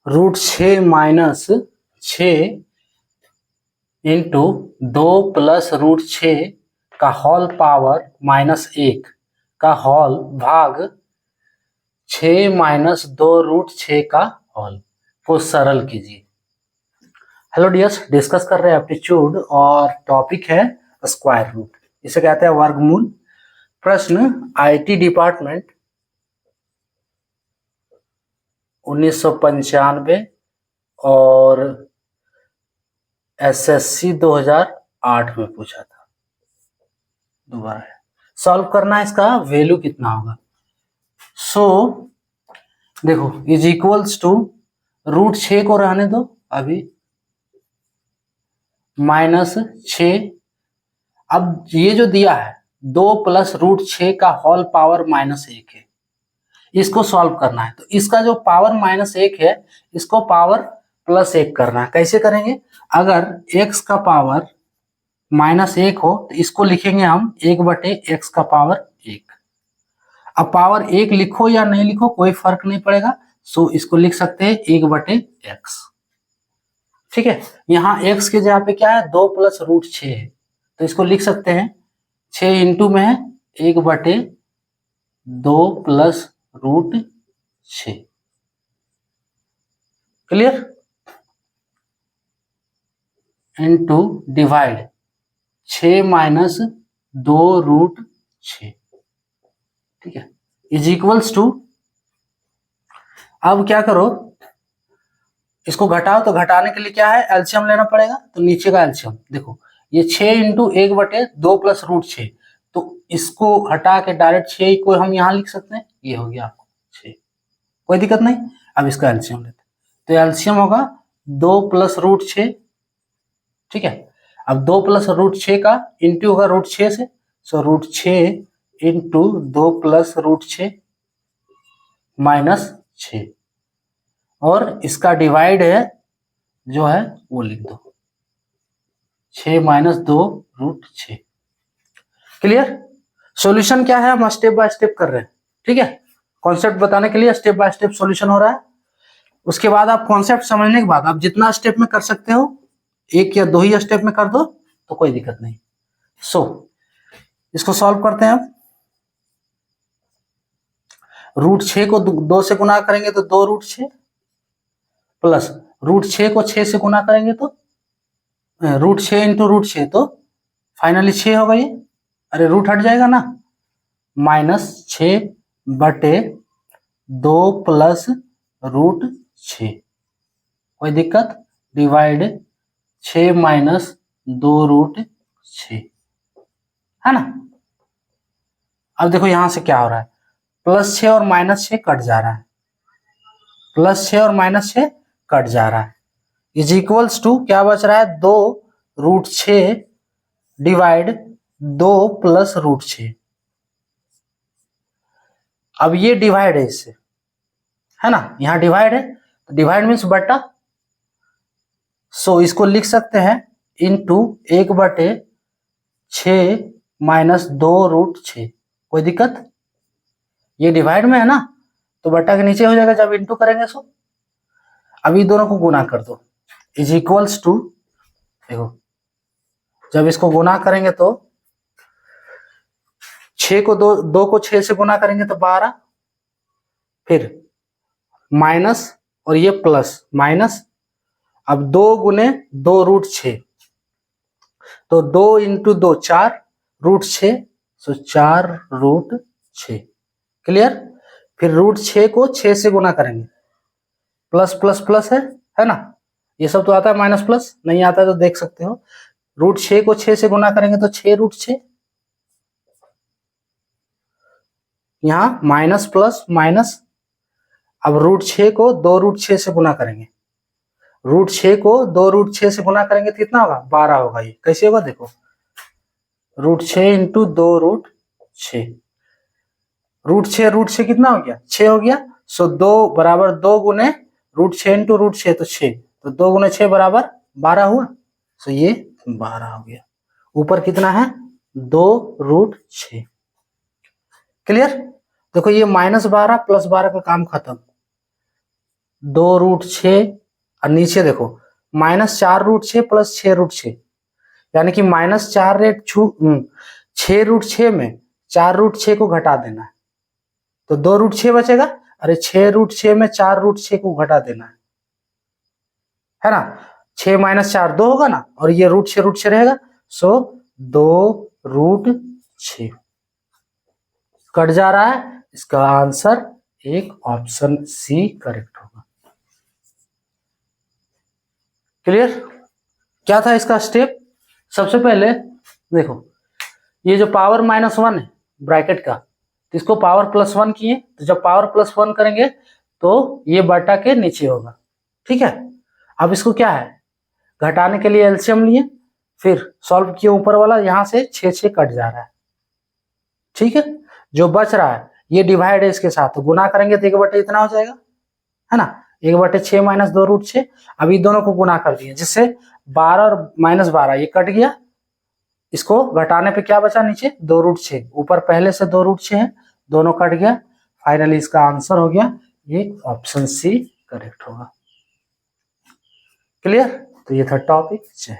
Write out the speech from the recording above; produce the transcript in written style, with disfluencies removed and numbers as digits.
√6 into 2 plus √6 का whole power -1 का whole भाग 6 माइनस 2 √6 का होल को सरल कीजिए। हेलो डियर्स, डिस्कस कर रहे हैं एप्टीट्यूड और टॉपिक है स्क्वायर रूट, इसे कहते हैं वर्गमूल। प्रश्न आईटी डिपार्टमेंट 1995 और एसएससी 2008 में पूछा था। दोबारा है, सॉल्व करना है, इसका वैल्यू कितना होगा। देखो इज इक्वल्स टू √6 को रहने दो अभी, -6। अब ये जो दिया है 2 प्लस √6 का होल पावर -1 है, इसको सॉल्व करना है। तो इसका जो पावर -1 है इसको पावर +1 करना है। कैसे करेंगे? अगर x का पावर -1 हो तो इसको लिखेंगे हम 1/x का पावर 1। अब पावर 1 लिखो या नहीं लिखो कोई फर्क नहीं पड़ेगा, सो इसको लिख सकते हैं 1/x। ठीक है, यहाँ x के जगह पे क्या है 2 प्लस √6 है, तो इसको लिख सकते हैं 6 इंटू में है 1/2 plus √6। Clear? Into divide 6 minus 2 √6। ठीक है, इज इक्वल्स टू, अब क्या करो, इसको घटाओ तो घटाने के लिए क्या है एलसीएम लेना पड़ेगा। तो नीचे का एलसीएम देखो, ये 6 इंटू 1/2 प्लस √6, तो इसको हटा के डायरेक्ट 6 को हम यहाँ लिख सकते हैं, ये हो गया आपको 6, कोई दिक्कत नहीं। अब इसका एलसीएम लेते हैं, तो एलसीएम होगा 2 प्लस √6। ठीक है, अब 2 प्लस √6 का इंटू होगा √6 से, सो √6 इंटू 2 प्लस √6 -6, और इसका डिवाइड है जो है वो लिख दो 6 माइनस 2 √6। क्लियर? सॉल्यूशन क्या है, हम स्टेप बाय स्टेप कर रहे हैं। ठीक है, कॉन्सेप्ट बताने के लिए स्टेप बाय स्टेप सॉल्यूशन हो रहा है। उसके बाद आप कॉन्सेप्ट समझने के बाद आप जितना स्टेप में कर सकते हो, 1 या 2 ही स्टेप में कर दो तो कोई दिक्कत नहीं। इसको सॉल्व करते हैं। अब √6 को 2 से गुना करेंगे तो 2 √6 प्लस √6 को 6 से गुना करेंगे तो √6 इंटू √6, तो फाइनली 6 होगा ये, अरे रूट हट जाएगा ना, -6/2 प्लस √6, कोई दिक्कत, डिवाइड 6 माइनस 2 √6, है ना। अब देखो यहां से क्या हो रहा है, +6 और -6 कट जा रहा है, +6 और -6 कट जा रहा है, इज इक्वल्स टू क्या बच रहा है 2 √6 डिवाइड 2 प्लस √6। अब ये डिवाइड है इससे, है ना, यहां डिवाइड है, तो डिवाइड मीन्स बटा, सो इसको लिख सकते हैं इंटू 1/6 माइनस 2 √6, कोई दिक्कत, ये डिवाइड में है ना तो बटा के नीचे हो जाएगा जब इंटू करेंगे। सो अभी दोनों को गुना कर दो, इज इक्वल्स टू, देखो जब इसको गुना करेंगे तो 6 को 2 को 6 से गुना करेंगे तो 12, फिर माइनस और ये प्लस माइनस, अब 2 गुने 2 √6, तो 2 इंटू 2 4 √6, सो 4 √6। क्लियर? फिर √6 को 6 से गुना करेंगे, प्लस प्लस प्लस है ना, ये सब तो आता है, माइनस प्लस नहीं आता है तो देख सकते हो, √6 को 6 से गुना करेंगे तो 6 √6, यहाँ माइनस प्लस माइनस, अब √6 को 2 √6 से गुना करेंगे, √6 को 2 √6 से गुना करेंगे तो कितना होगा 12 होगा। ये कैसे होगा देखो, √6 इंटू 2 √6, √6 कितना हो गया 6 हो गया, सो 2 बराबर 2 गुने √6 इंटू √6 तो 6, तो 2 गुने 6 बराबर 12 हुआ, सो ये 12 हो गया। ऊपर कितना है 2 √6। क्लियर? देखो ये -12 + 12 का काम खत्म, 2√6 और नीचे देखो -4√6 प्लस 6√6, यानी कि -6√6 में 4√6 को घटा देना है, तो 2√6 बचेगा। अरे 6√6 में 4√6 को घटा देना है ना। 6 - 4 2 होगा ना, और ये √6 रहेगा, सो 2√6 कट जा रहा है। इसका आंसर एक ऑप्शन सी करेक्ट होगा। क्लियर? क्या था इसका स्टेप? सबसे पहले देखो, ये जो पावर -1 है ब्रैकेट का, इसको पावर +1 किए, तो जब पावर +1 करेंगे तो ये बटा के नीचे होगा, ठीक है। अब इसको क्या है, घटाने के लिए एलसीएम लिए, फिर सॉल्व किए, ऊपर वाला यहाँ से 6 कट जा रहा है, ठीक है। जो बच रहा है ये डिवाइड है इसके साथ, तो गुना करेंगे तो 1/, इतना हो जाएगा, है ना। 1/6 - 2√6, अभी दोनों को गुना कर दिए, जिससे 12 और -12 ये कट गया। इसको घटाने पे क्या बचा नीचे, 2√6, ऊपर पहले से 2√6 है, दोनों कट गया। फाइनली इसका आंसर हो गया ये ऑप्शन सी करेक्ट होगा। क्लियर? तो ये था टॉपिक। जय